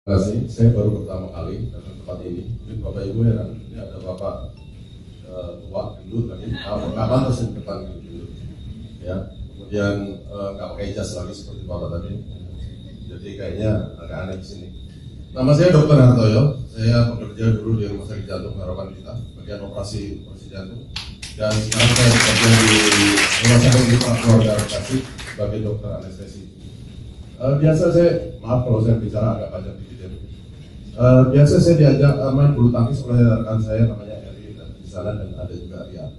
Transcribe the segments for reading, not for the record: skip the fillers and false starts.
Terima kasih. Saya baru pertama kali datang ke tempat ini. Mungkin Bapak Ibu heran, ini ada Bapak tua, gendut lagi, nggak pantas di depan gendut. Ya, kemudian nggak pakai jas lagi seperti Bapak tadi. Jadi kayaknya agak aneh di sini. Nama saya Dr. Hartoyo. Saya bekerja dulu di Rumah Sakit Jantung Harapan Kita, bagian operasi jantung. Dan sekarang saya bekerja di Rumah Sakit Mitra Keluarga Bekasi sebagai dokter anestesi. Biasa saya, maaf kalau saya bicara agak panjang dikit ya. Biasa saya diajak main bulu tangkis oleh rekan saya namanya Eri di sana, dan ada juga Ria.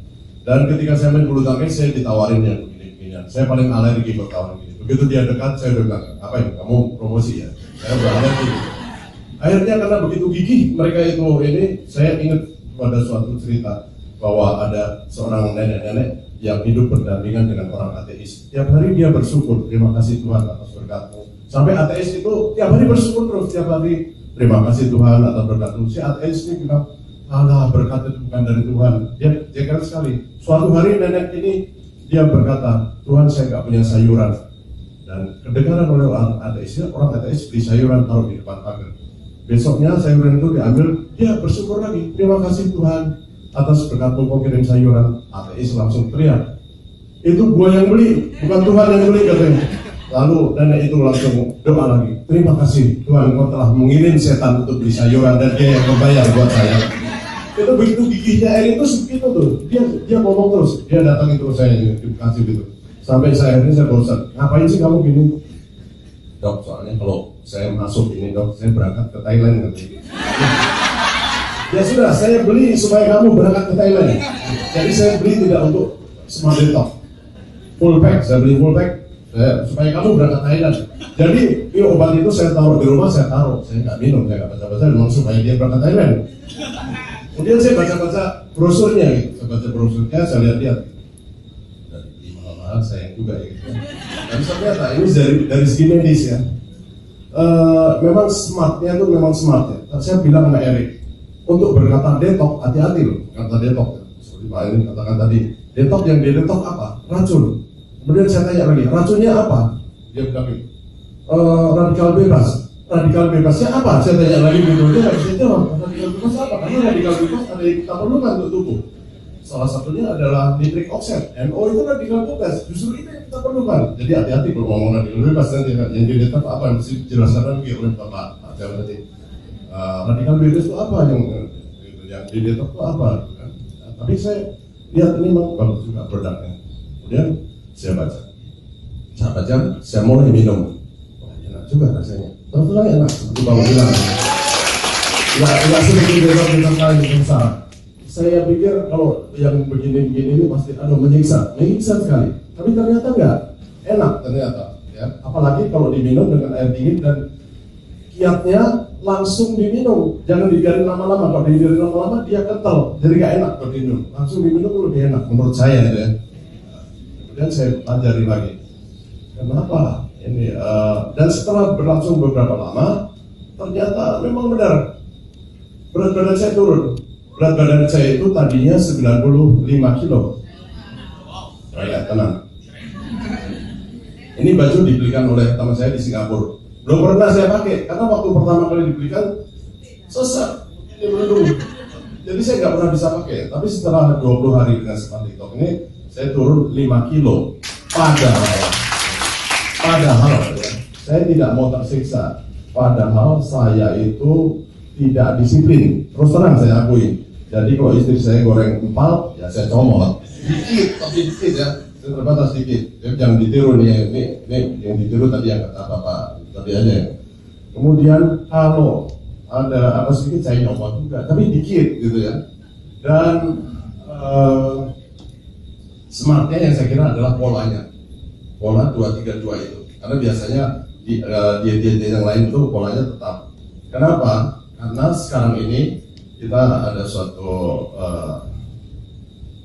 Dan ketika saya main bulu tangkis, saya ditawarin yang begini-beginian. Saya paling alergi kalau tawaran gini. Begitu dia dekat, saya udah bilang, apa ini? Kamu promosi ya? Saya beralergi. Akhirnya karena begitu gigih mereka itu ini, saya ingat pada suatu cerita bahwa ada seorang nenek-nenek yang hidup berdampingan dengan orang ateis. Tiap hari dia bersyukur, terima kasih Tuhan atas berkat-Mu. Sampai ateis itu tiap hari bersyukur terus, tiap hari terima kasih Tuhan atas berkat-Mu. Si ateis ini bilang, Allah berkat itu bukan dari Tuhan. Dia keren sekali. Suatu hari nenek ini dia berkata, Tuhan saya nggak punya sayuran. Dan kedengaran oleh orang ateis beli sayuran taruh di depan pagar. Besoknya sayuran itu diambil, dia bersyukur lagi, terima kasih Tuhan atas berkat-Mu kau kirim sayuran. Ateis langsung teriak, itu gua yang beli, bukan Tuhan yang beli katanya. Lalu nenek itu langsung doa lagi, terima kasih Tuhan kau telah mengirim setan untuk beli sayuran dan dia yang membayar buat saya. Itu begitu gigihnya Eri itu segitu tuh, dia ngomong terus, dia datang itu saya dikasih gitu. Sampai saya bosan, ngapain sih kamu gini? Dok, soalnya kalau saya masuk ini dok, saya berangkat ke Thailand katanya. Ya sudah, saya beli supaya kamu berangkat ke Thailand. Jadi saya beli tidak untuk smart detox, full pack, saya beli full pack supaya kamu berangkat Thailand. Jadi obat itu saya taruh di rumah, saya nggak minum, saya nggak baca-baca, memang supaya dia berangkat Thailand. Kemudian saya baca-baca brosurnya, gitu. Saya baca brosurnya, saya lihat-lihat. Dari mahal-mahal saya juga ya. Gitu. Dan ternyata ini dari segi medis ya. Memang smartnya itu memang smart ya. Saya bilang sama Erik, untuk berkata detok, hati-hati loh, kata detok. Seperti Pak Erik katakan tadi, detok yang didetok apa? Racun. Kemudian saya tanya lagi, racunnya apa? Dia bilang, radikal bebas. Radikal bebasnya apa? Saya tanya lagi gitu, dia nggak bisa jawab. Radikal bebas apa? Karena radikal bebas ada yang kita perlukan untuk tubuh. Salah satunya adalah nitric oxide, NO itu radikal bebas. Justru itu yang kita perlukan. Jadi hati-hati kalau ngomong radikal bebas nanti yang didetok apa yang mesti dijelaskan lagi oleh Bapak. Nanti radikal bebas itu apa yang didetok itu apa? Kan? Nah, tapi saya lihat ini memang bagus juga produknya. Kemudian saya baca, saya mulai minum. Wah, enak juga rasanya. Terus enak, seperti Bapak bilang. Nggak seperti detok lain yang salah. Saya pikir kalau yang begini-begini ini pasti menyiksa sekali. Tapi ternyata enggak, enak ternyata. Ya. Apalagi kalau diminum dengan air dingin dan kiatnya langsung diminum, jangan dibiarin lama-lama. Kalau dibiarin lama-lama dia kental, jadi nggak enak kalau diminum. Langsung diminum lebih enak menurut saya itu ya. Kemudian saya pelajari lagi, kenapa ini? Dan setelah berlangsung beberapa lama, ternyata memang benar berat badan saya turun. Berat badan saya itu tadinya 95 kilo. Ya, tenang. Ini baju dibelikan oleh teman saya di Singapura. Belum pernah saya pakai, karena waktu pertama kali dibelikan sesat, ini melendung. Jadi saya nggak pernah bisa pakai. Tapi setelah 20 hari dengan smart detox ini, saya turun 5 kilo. Padahal ya, saya tidak mau tersiksa. Padahal saya itu tidak disiplin. Terus terang saya akui. Jadi kalau istri saya goreng empal, ya saya comot. Dikit, tapi dikit ya. Terbatas sedikit, jangan ditiru nih. Ini yang ditiru tadi yang kata Bapak tadi aja. Kemudian kalau ada apa sedikit saya nyomot juga, tapi dikit gitu ya. Dan smartnya yang saya kira adalah polanya, pola 2-3-2 itu. Karena biasanya di diet yang lain itu polanya tetap. Kenapa? Karena sekarang ini kita ada suatu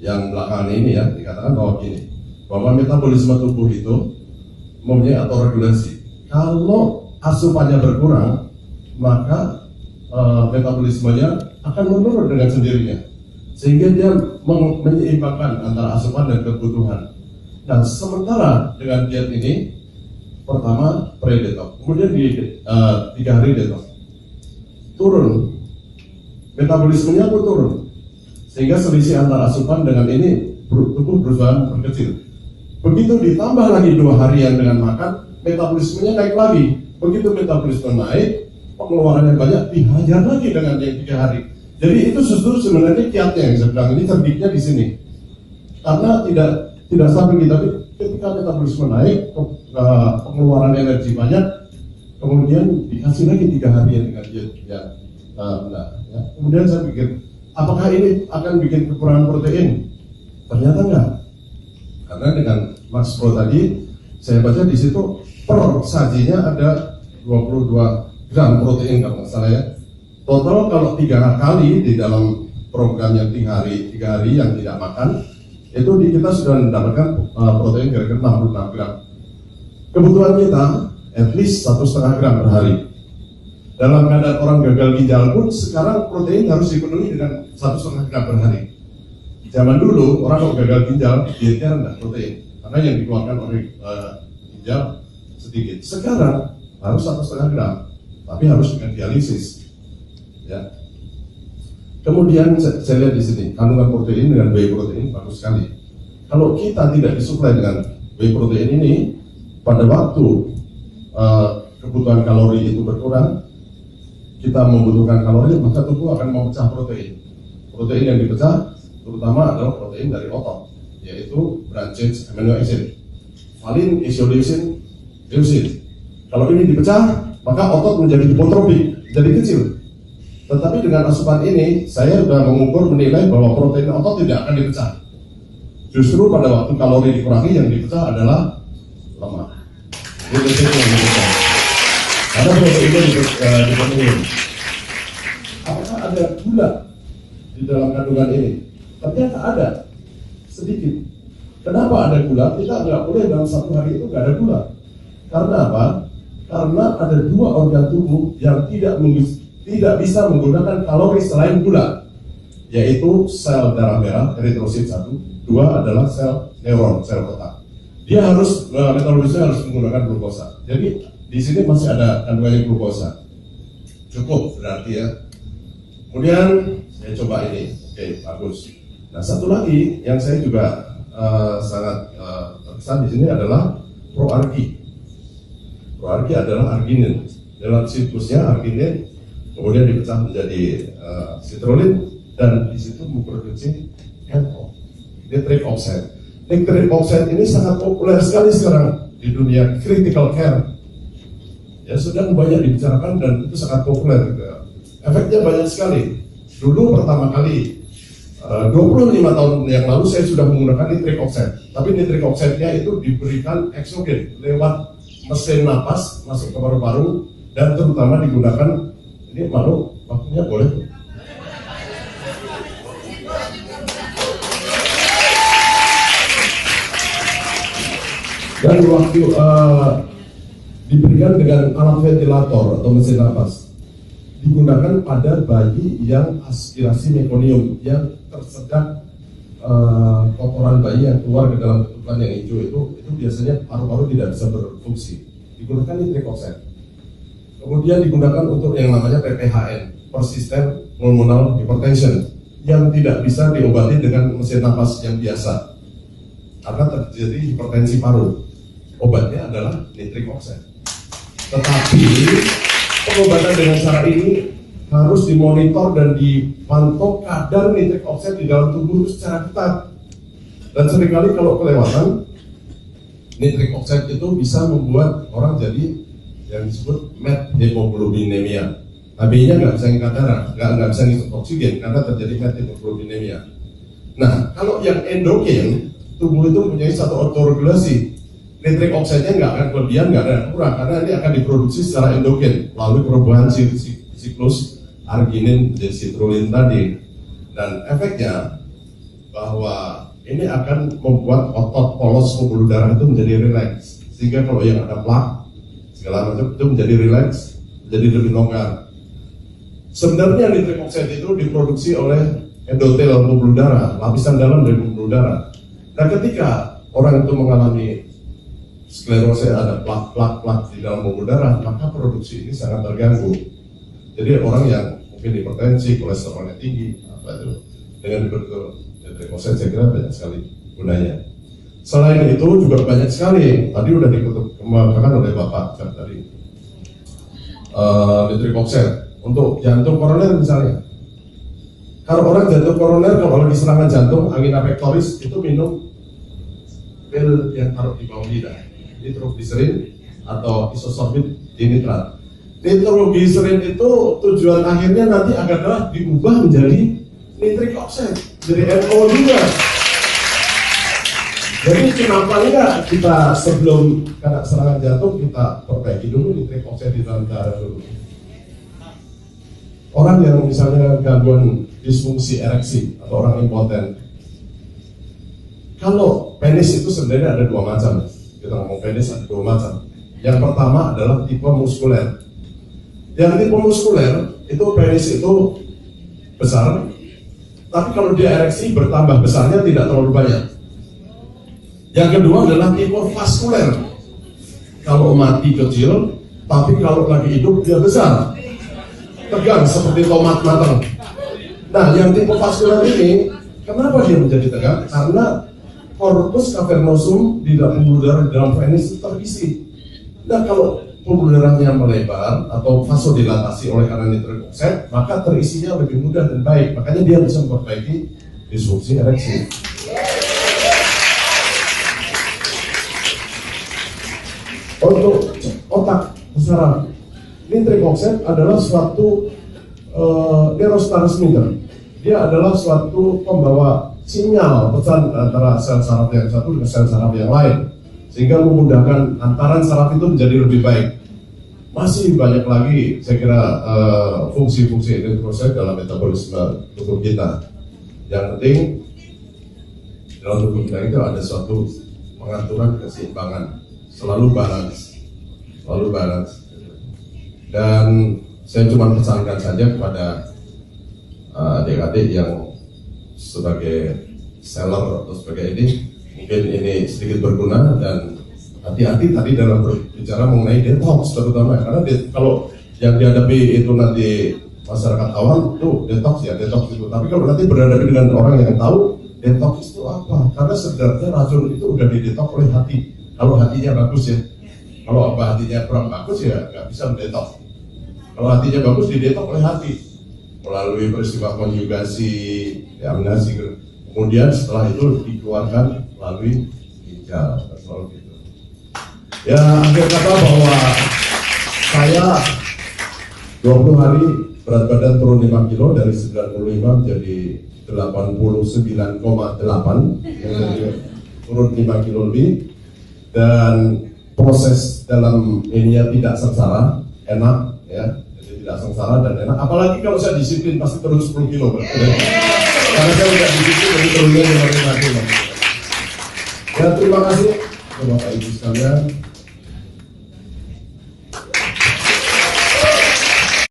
yang belakangan ini ya dikatakan bahwa metabolisme tubuh itu mempunyai autorregulasi. Kalau asupannya berkurang, maka metabolismenya akan menurun dengan sendirinya, sehingga dia menyeimbangkan antara asupan dan kebutuhan. Nah, sementara dengan diet ini, pertama pre-detox, kemudian di 3 hari detox. turun, metabolismenya pun turun, sehingga selisih antara asupan dengan ini tubuh berusaha berkecil. Begitu ditambah lagi 2 harian dengan makan, metabolismenya naik lagi. Begitu metabolisme naik, pengeluarannya banyak, dihajar lagi dengan yang 3 hari. Jadi itu justru sebenarnya kiatnya yang saya bilang, ini cerdiknya di sini. Karena tidak stabil, tapi ketika metabolisme naik, pengeluaran energi banyak, kemudian dikasih lagi 3 hari dengan diet yang benar. Ya. Kemudian saya pikir, apakah ini akan bikin kekurangan protein? Ternyata enggak. Karena dengan Max Pro tadi, saya baca di situ per sajinya ada 22 gram protein kalau nggak salah ya. Total kalau 3 kali di dalam program yang 3 hari yang tidak makan, itu kita sudah mendapatkan protein kira-kira 66 gram. Kebutuhan kita at least 1,5 gram per hari. Dalam keadaan orang gagal ginjal pun sekarang protein harus dipenuhi dengan 1,5 gram per hari. Zaman dulu orang kalau gagal ginjal dietnya rendah protein karena yang dikeluarkan oleh ginjal sedikit. Sekarang harus 1,5 gram, tapi harus dengan dialisis. Ya. Kemudian saya lihat di sini kandungan protein dengan whey protein bagus sekali. Kalau kita tidak disuplai dengan whey protein ini, pada waktu kebutuhan kalori itu berkurang, kita membutuhkan kalori, maka tubuh akan memecah protein. Protein yang dipecah terutama adalah protein dari otot, yaitu branched amino acid, valin, isoleucine, leucine. Kalau ini dipecah, maka otot menjadi hipotrofi, jadi kecil. Tetapi dengan asupan ini, saya sudah mengukur menilai bahwa protein otot tidak akan dipecah. Justru pada waktu kalori dikurangi, yang dipecah adalah lemak. Itu yang dipecah. Karena proteinnya dipenuhi. Apakah ada gula di dalam kandungan ini? Ternyata ada, sedikit. Kenapa ada gula? Kita nggak boleh dalam 1 hari itu nggak ada gula. Karena apa? Karena ada 2 organ tubuh yang tidak bisa menggunakan kalori selain gula, yaitu sel darah merah, eritrosit 1, 2 adalah sel neuron, sel otak. Dia harus, metabolisme harus menggunakan glukosa. Jadi di sini masih ada kandungannya glukosa. Cukup berarti ya. Kemudian saya coba ini, oke bagus. Nah satu lagi yang saya juga sangat terkesan di sini adalah proargi. Proargi adalah arginin. Dalam siklusnya arginin kemudian dipecah menjadi citrulline dan di situ memproduksi NO, nitric oxide. Nitric oxide ini sangat populer sekali sekarang di dunia critical care. Ya sudah banyak dibicarakan dan itu sangat populer. Efeknya banyak sekali. Dulu pertama kali 25 tahun yang lalu saya sudah menggunakan nitric oxide. Tapi nitric oxide-nya itu diberikan eksogen lewat mesin napas masuk ke paru-paru dan terutama digunakan, ini malu waktunya boleh. Dan waktu diberikan dengan alat ventilator atau mesin napas digunakan pada bayi yang aspirasi mekonium, yang tersedak kotoran bayi yang keluar ke dalam ketuban yang hijau itu biasanya paru-paru tidak bisa berfungsi. Digunakan nitric oxide. Kemudian digunakan untuk yang namanya PPHN, persistent pulmonal hypertension, yang tidak bisa diobati dengan mesin napas yang biasa karena terjadi hipertensi paru. Obatnya adalah nitric oxide. Tetapi pengobatan dengan cara ini harus dimonitor dan dipantau kadar nitric oxide di dalam tubuh secara ketat. Dan seringkali kalau kelewatan, nitric oxide itu bisa membuat orang jadi yang disebut methemoglobinemia. HB-nya nggak bisa ngangkat darah, nggak bisa ngikut oksigen karena terjadi methemoglobinemia. Nah, kalau yang endogen, tubuh itu mempunyai satu autoregulasi. Nitric oxide-nya nggak akan kelebihan, nggak akan kurang karena ini akan diproduksi secara endogen melalui perubahan siklus arginin menjadi citrulline tadi. Dan efeknya bahwa ini akan membuat otot polos pembuluh darah itu menjadi rileks, sehingga kalau yang ada plak segala macam itu menjadi rileks, menjadi lebih longgar. Sebenarnya nitric oxide itu diproduksi oleh endotel pembuluh darah, lapisan dalam dari pembuluh darah. Nah ketika orang itu mengalami sklerosis, ada plak di dalam pembuluh darah, maka produksi ini sangat terganggu. Jadi orang yang mungkin hipertensi, kolesterolnya tinggi, apa itu, dengan diberikan nitric oxide saya kira banyak sekali gunanya. Selain itu juga banyak sekali, tadi udah dikemukakan oleh Bapak tadi, nitric oxide untuk jantung koroner misalnya. Kalau orang jantung koroner, kalau lagi serangan jantung, angina pectoris, itu minum pil yang taruh di bawah lidah, nitroglycerin atau isosorbit dinitrat. Nitroglycerin itu tujuan akhirnya nanti adalah diubah menjadi nitric oxide, jadi NO juga. Jadi kenapa enggak kita sebelum kena serangan jantung kita perbaiki dulu nitric oxide di dalam darah dulu. Orang yang misalnya gangguan disfungsi ereksi atau orang impoten, kalau penis itu sebenarnya ada dua macam. Kita ngomong penis ada dua macam. Yang pertama adalah tipe muskuler. Yang tipe muskuler itu penis itu besar, tapi kalau dia ereksi bertambah besarnya tidak terlalu banyak. Yang kedua adalah tipe vaskuler. Kalau mati kecil, tapi kalau lagi hidup dia besar, tegang seperti tomat matang. Nah, yang tipe vaskuler ini, kenapa dia menjadi tegang? Karena corpus cavernosum di dalam pembuluh darah di dalam penis itu terisi. Nah, kalau pembuluh darahnya melebar atau vasodilatasi oleh karena nitric oxide, maka terisinya lebih mudah dan baik. Makanya dia bisa memperbaiki disfungsi ereksi. Untuk otak saraf, nitric oxide adalah suatu neurotransmitter. Dia adalah suatu pembawa sinyal pesan antara sel saraf yang satu dengan sel saraf yang lain, sehingga memudahkan antaran saraf itu menjadi lebih baik. Masih banyak lagi saya kira fungsi-fungsi nitric oxide dalam metabolisme tubuh kita. Yang penting dalam tubuh kita itu ada suatu pengaturan keseimbangan. Selalu balance. Dan saya cuma pesankan saja kepada adik-adik yang sebagai seller atau sebagai ini, mungkin ini sedikit berguna, dan hati-hati tadi dalam berbicara mengenai detox terutama, karena kalau yang dihadapi itu nanti masyarakat awam itu detox itu, tapi kalau nanti berhadapan dengan orang yang tahu detox itu apa, karena sebenarnya racun itu udah didetox oleh hati. Kalau hatinya bagus ya, kalau hatinya kurang bagus ya nggak bisa mendetoks. Kalau hatinya bagus didetoks oleh hati melalui peristiwa konjugasi, eliminasi, kemudian setelah itu dikeluarkan melalui ginjal, selalu gitu. Ya akhir kata bahwa saya 20 hari berat badan turun 5 kilo dari 95 menjadi 89,8, turun 5 kilo lebih. Dan proses dalam ini tidak sengsara, enak ya, jadi tidak sengsara dan enak. Apalagi kalau saya disiplin pasti turun 10 kilo. Karena saya tidak disiplin jadi turunnya 5 kilo. Ya terima kasih Bapak Ibu sekalian.